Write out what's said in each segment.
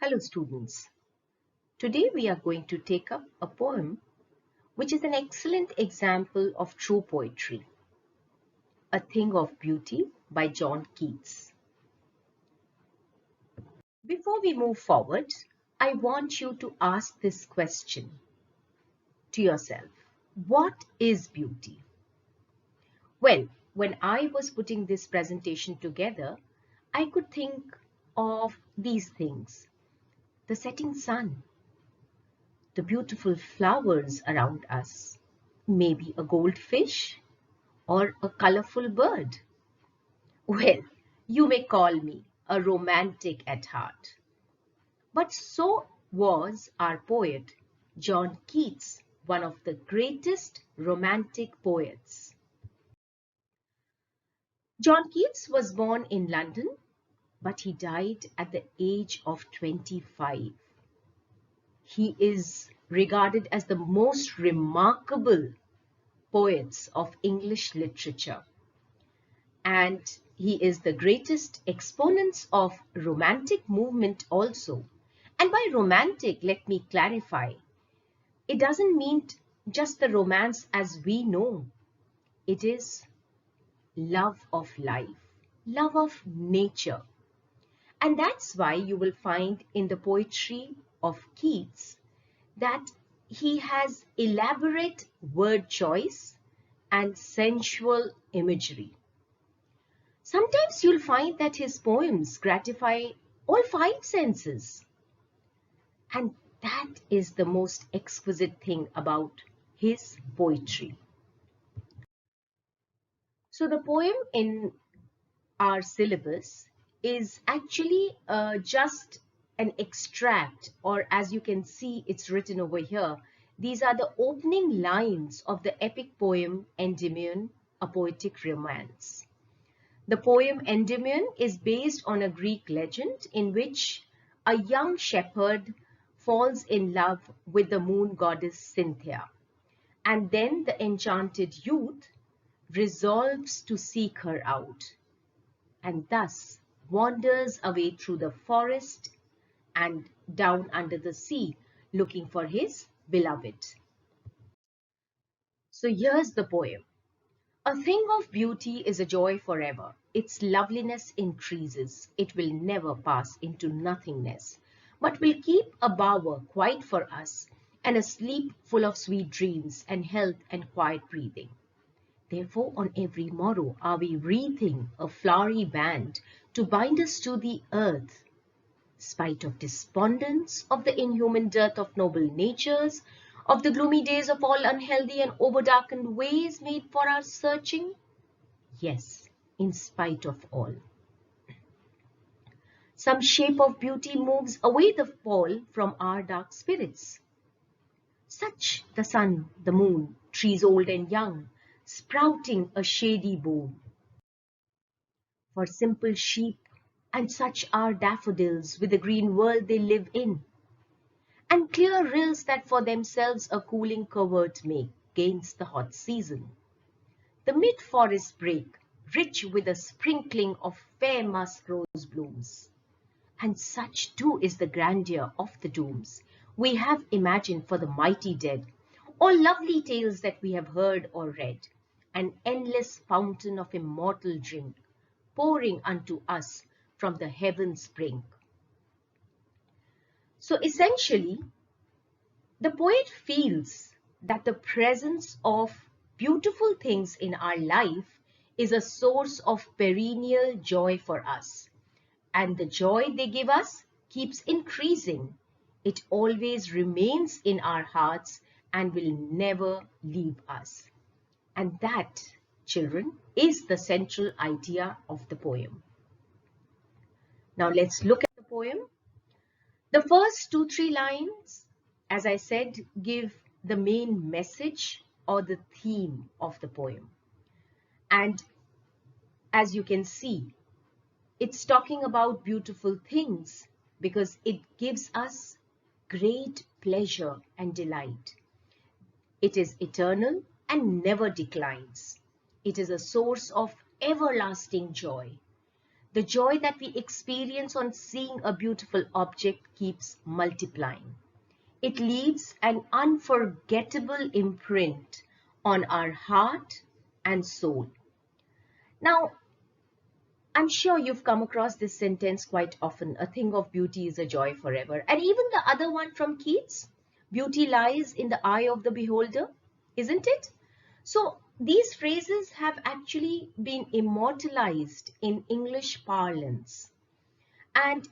Hello students, today we are going to take up a poem which is an excellent example of true poetry, A Thing of Beauty by John Keats. Before we move forward, I want you to ask this question to yourself. What is beauty? Well, when I was putting this presentation together, I could think of these things: the setting sun, the beautiful flowers around us, maybe a goldfish or a colorful bird. Well, you may call me a romantic at heart. But so was our poet, John Keats, one of the greatest romantic poets. John Keats was born in London, but he died at the age of 25. He is regarded as the most remarkable poets of English literature, and he is the greatest exponent of romantic movement also. And by romantic, let me clarify, it doesn't mean just the romance as we know. It is love of life, love of nature. And that's why you will find in the poetry of Keats that he has elaborate word choice and sensual imagery. Sometimes you'll find that his poems gratify all five senses. And that is the most exquisite thing about his poetry. So the poem in our syllabus is actually just an extract, or as you can see, it's written over here. These are the opening lines of the epic poem Endymion, a poetic romance. The poem Endymion is based on a Greek legend in which a young shepherd falls in love with the moon goddess Cynthia, and then the enchanted youth resolves to seek her out, and thus wanders away through the forest and down under the sea, looking for his beloved. So here's the poem. A thing of beauty is a joy forever. Its loveliness increases. It will never pass into nothingness, but will keep a bower quiet for us, and a sleep full of sweet dreams and health and quiet breathing. Therefore, on every morrow are we wreathing a flowery band to bind us to the earth. Spite of despondence, of the inhuman dearth of noble natures, of the gloomy days of all unhealthy and overdarkened ways made for our searching? Yes, in spite of all. Some shape of beauty moves away the pall from our dark spirits. Such the sun, the moon, trees old and young, sprouting a shady boom. For simple sheep, and such are daffodils with the green world they live in, and clear rills that for themselves a cooling covert make gainst the hot season. The mid-forest brake, rich with a sprinkling of fair musk rose blooms. And such too is the grandeur of the dooms we have imagined for the mighty dead, all lovely tales that we have heard or read, an endless fountain of immortal drink, pouring unto us from the heaven's brink. So essentially, the poet feels that the presence of beautiful things in our life is a source of perennial joy for us. And the joy they give us keeps increasing. It always remains in our hearts and will never leave us. And that, children, is the central idea of the poem. Now let's look at the poem. The first 2-3 lines, as I said, give the main message or the theme of the poem. And as you can see, it's talking about beautiful things because it gives us great pleasure and delight. It is eternal and never declines. It is a source of everlasting joy. The joy that we experience on seeing a beautiful object keeps multiplying. It leaves an unforgettable imprint on our heart and soul. Now, I'm sure you've come across this sentence quite often. A thing of beauty is a joy forever. And even the other one from Keats, beauty lies in the eye of the beholder, isn't it? So these phrases have actually been immortalized in English parlance. And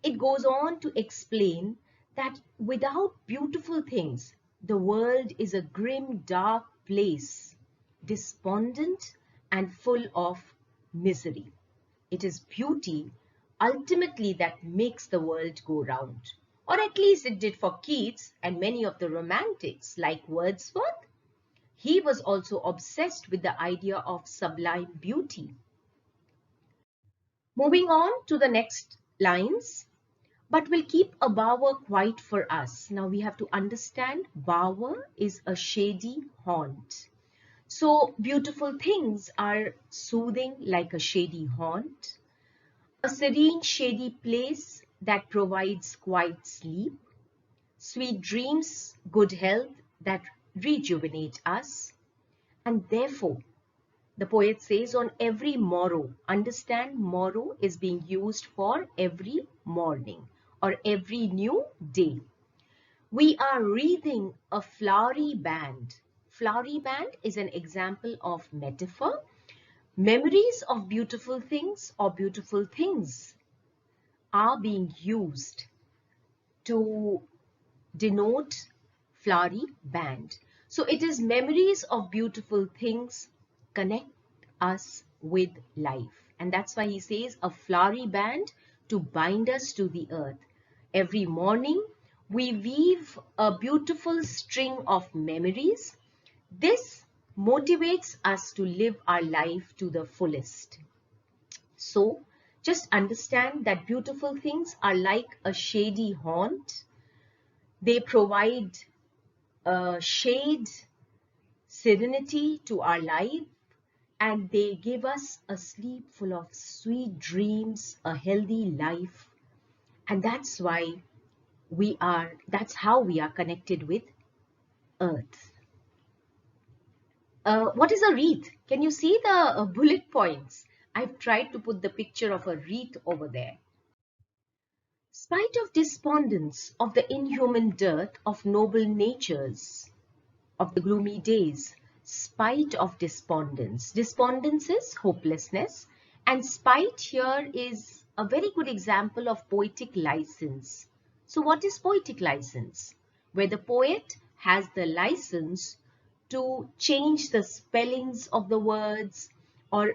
it goes on to explain that without beautiful things, the world is a grim, dark place, despondent and full of misery. It is beauty ultimately that makes the world go round. Or at least it did for Keats and many of the romantics like Wordsworth. He was also obsessed with the idea of sublime beauty. Moving on to the next lines. But we'll keep a bower quiet for us. Now we have to understand bower is a shady haunt. So beautiful things are soothing like a shady haunt. A serene shady place that provides quiet sleep. Sweet dreams, good health that rejuvenate us. And therefore, the poet says on every morrow, understand morrow is being used for every morning or every new day. We are wreathing a flowery band. Flowery band is an example of metaphor. Memories of beautiful things or beautiful things are being used to denote flowery band. So it is memories of beautiful things connect us with life. And that's why he says a flowery band to bind us to the earth. Every morning we weave a beautiful string of memories. This motivates us to live our life to the fullest. So just understand that beautiful things are like a shady haunt. They provide shade, serenity to our life, and they give us a sleep full of sweet dreams, a healthy life. And that's how we are connected with earth. What is a wreath? Can you see the bullet points? I've tried to put the picture of a wreath over there. Spite of despondence, of the inhuman dearth of noble natures, of the gloomy days, spite of despondence. Despondence is hopelessness, and spite here is a very good example of poetic license. So what is poetic license? Where the poet has the license to change the spellings of the words or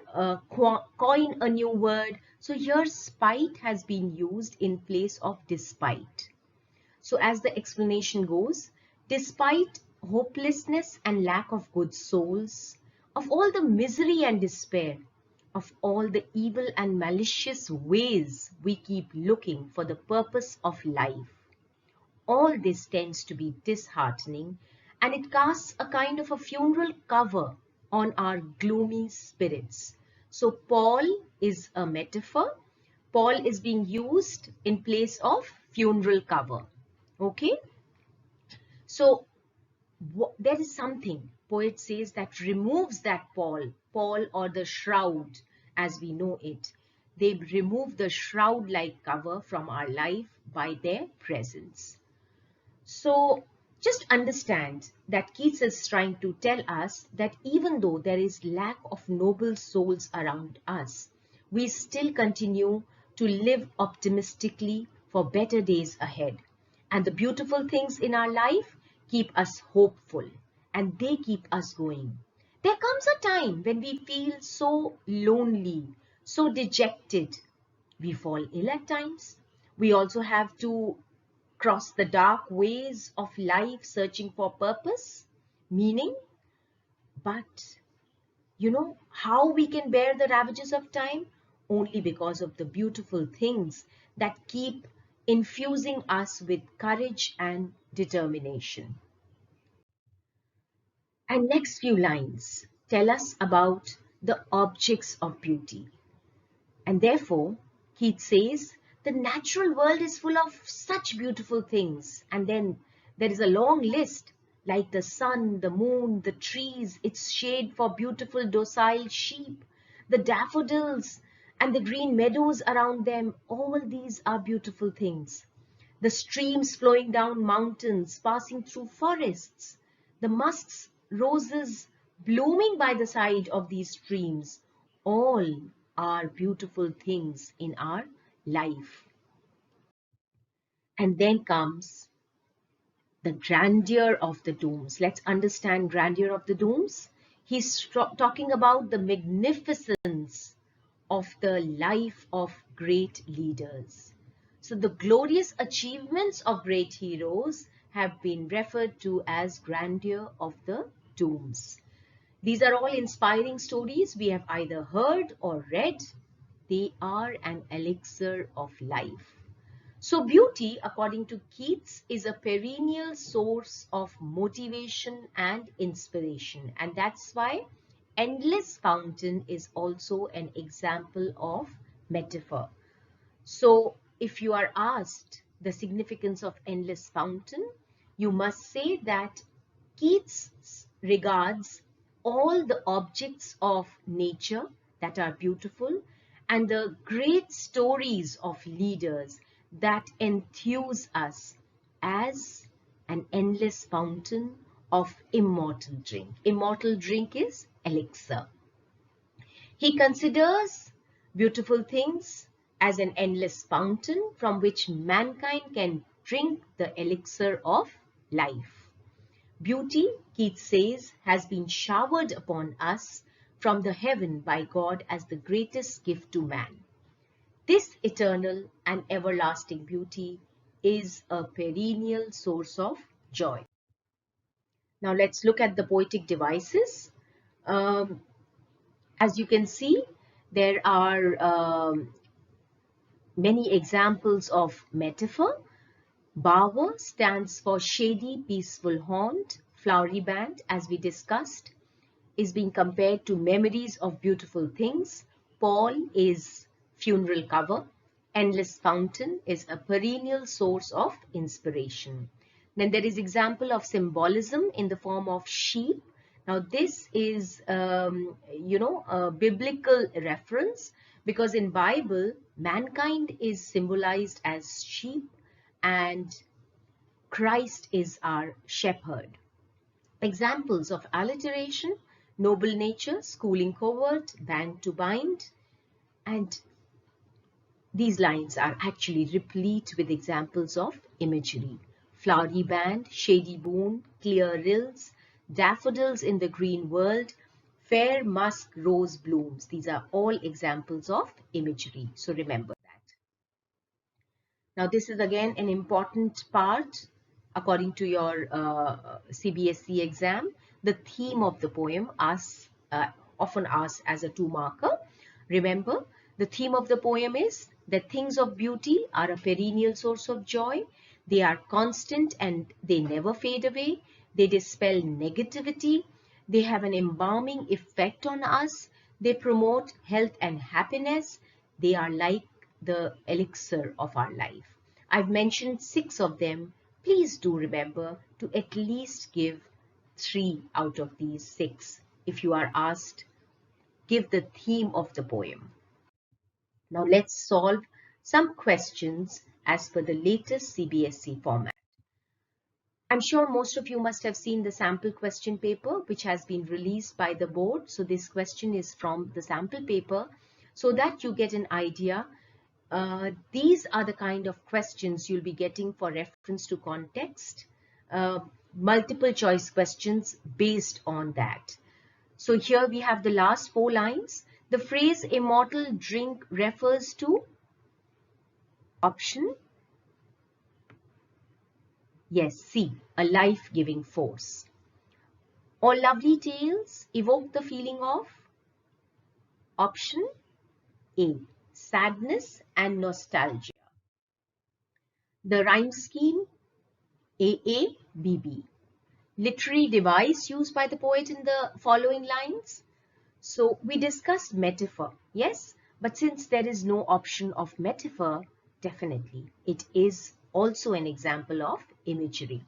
coin a new word. So here spite has been used in place of despite. So as the explanation goes, despite hopelessness and lack of good souls, of all the misery and despair, of all the evil and malicious ways we keep looking for the purpose of life, all this tends to be disheartening, and it casts a kind of a funeral cover on our gloomy spirits. So Paul is a metaphor. Paul is being used in place of funeral cover. Okay? So there is something, poet says, that removes that pall or the shroud as we know it. They remove the shroud-like cover from our life by their presence. So just understand that Keats is trying to tell us that even though there is lack of noble souls around us, we still continue to live optimistically for better days ahead. And the beautiful things in our life keep us hopeful and they keep us going. There comes a time when we feel so lonely, so dejected. We fall ill at times. We also have to cross the dark ways of life searching for purpose, meaning. But you know how we can bear the ravages of time? Only because of the beautiful things that keep infusing us with courage and determination. And next few lines tell us about the objects of beauty. And therefore, Keats says, the natural world is full of such beautiful things. And then there is a long list, like the sun, the moon, the trees, its shade for beautiful docile sheep, the daffodils and the green meadows around them. All these are beautiful things. The streams flowing down mountains, passing through forests, the musks, roses blooming by the side of these streams, all are beautiful things in our life. And then comes the grandeur of the dooms. Let's understand grandeur of the dooms. He's talking about the magnificence of the life of great leaders. So the glorious achievements of great heroes have been referred to as grandeur of the dooms. These are all inspiring stories we have either heard or read. They are an elixir of life. So beauty, according to Keats, is a perennial source of motivation and inspiration. And that's why endless fountain is also an example of metaphor. So if you are asked the significance of endless fountain, you must say that Keats regards all the objects of nature that are beautiful and the great stories of leaders that enthuse us as an endless fountain of immortal drink. Immortal drink is elixir. He considers beautiful things as an endless fountain from which mankind can drink the elixir of life. Beauty, Keats says, has been showered upon us from the heaven by God as the greatest gift to man. This eternal and everlasting beauty is a perennial source of joy. Now let's look at the poetic devices. As you can see, there are many examples of metaphor. Bower stands for shady, peaceful haunt. Flowery band, as we discussed, is being compared to memories of beautiful things. Pall is funeral cover. Endless fountain is a perennial source of inspiration. Then there is example of symbolism in the form of sheep. Now this is, a biblical reference, because in Bible, mankind is symbolized as sheep and Christ is our shepherd. Examples of alliteration: noble nature, schooling covert, band to bind, and these lines are actually replete with examples of imagery. Flowery band, shady boon, clear rills, daffodils in the green world, fair musk rose blooms. These are all examples of imagery. So remember that. Now this is again an important part according to your CBSE exam. The theme of the poem often asked as a 2-marker. Remember, the theme of the poem is that things of beauty are a perennial source of joy. They are constant and they never fade away. They dispel negativity. They have an embalming effect on us. They promote health and happiness. They are like the elixir of our life. I've mentioned 6 of them. Please do remember to at least give 3 out of these 6. If you are asked, give the theme of the poem. Now let's solve some questions as per the latest CBSE format. I'm sure most of you must have seen the sample question paper which has been released by the board. So this question is from the sample paper so that you get an idea. These are the kind of questions you'll be getting for reference to context. Multiple choice questions based on that. So here we have the last 4 lines. The phrase immortal drink refers to option. Yes, C, a life-giving force. All lovely tales evoke the feeling of option A, sadness and nostalgia. The rhyme scheme AABB. Literary device used by the poet in the following lines. So we discussed metaphor. Yes, But since there is no option of metaphor, definitely it is also an example of imagery.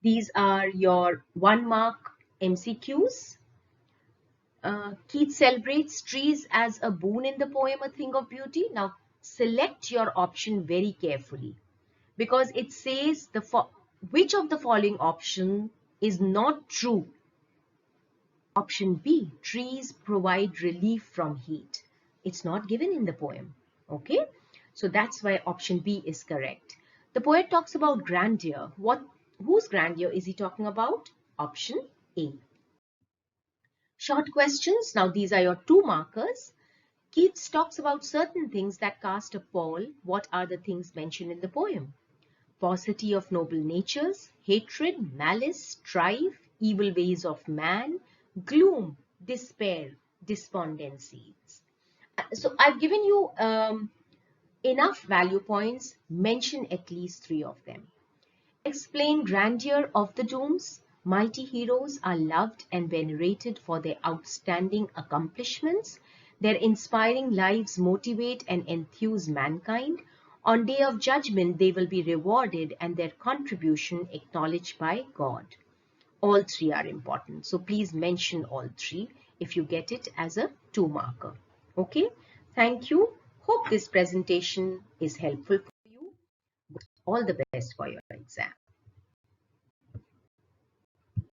These are your 1 mark MCQs. Keats celebrates trees as a boon in the poem A Thing of Beauty. Now select your option very carefully, because it says which of the following option is not true. Option B, trees provide relief from heat. It's not given in the poem. Okay, so that's why option B is correct. The poet talks about grandeur. Whose grandeur is he talking about? Option A. Short questions. Now these are your 2 markers. Keats talks about certain things that cast a pall. What are the things mentioned in the poem? Paucity of noble natures, hatred, malice, strife, evil ways of man, gloom, despair, despondencies. So I've given you enough value points. Mention at least 3 of them. Explain grandeur of the dooms. Mighty heroes are loved and venerated for their outstanding accomplishments. Their inspiring lives motivate and enthuse mankind. On Day of Judgment, they will be rewarded and their contribution acknowledged by God. All 3 are important. So please mention all 3 if you get it as a 2 marker. Okay. Thank you. Hope this presentation is helpful for you. All the best for your exam.